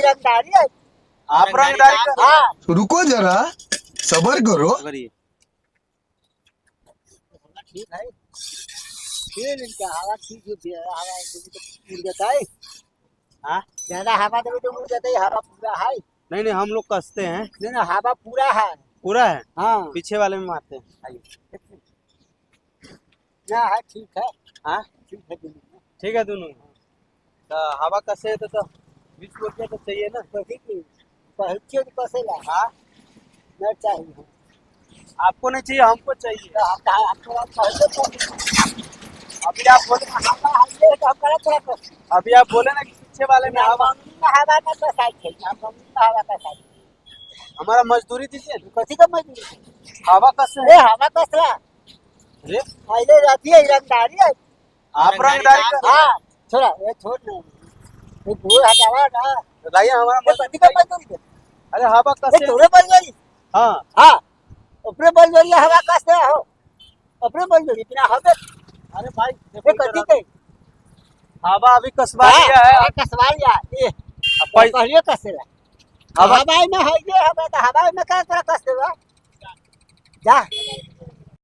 रंगदारी है। आप रंगदारी कर हाँ रुको जरा सबर करो। करिए। ठीक है फिर इनका हवा ठीक है हवा उड़ जाता है। हाँ ज्यादा हवा देवे तो उड़ जाता है हवा पूरा है। नहीं नहीं हम लोग कसते हैं नहीं ना हवा पूरा है। पूरा है हाँ पीछे वाले में मारते हैं। आइए ना है ठीक है। हाँ ठीक है दोनों। ठीक है दोनों तो हवा कसे है तो 20 रुपया तो चाहिए ना। तो ठीक है पहुँचे तो कैसे ला हाँ न चाहिए आपको नहीं चाहिए हमको चाहिए। तो आपको पहुँचे तो अभी आप बोले हवा है तो हम करा थोड़ा अभी आप बोले ना कि पीछे वाले में हवा हवा का तो साइड है हम हवा का साइड हमारा मजदूरी दीजिए। कथी का मजदूरी हवा कसे ए है हवा कसला अरे पहले रहती है रंगदारी है। आप रंगदारी कर हाँ छोड़ा ये छोड़ ना ये भूल हटावा ना बताइए हमारा ये कथी का मजदूरी है अरे हवा ये कसे है? तोरे बलजोरी हाँ हाँ अपने बलजोरी हवा कसते हो अपने बलजोरी बिना हवे अरे भाई ये देखो कथी जरा, के हवा अभी कसवा दिया है कसवा लिया ये अब भाई पहले कसेला हवा हवाई में है ये हवा तो हवाई में क्या तरह कसते हो जा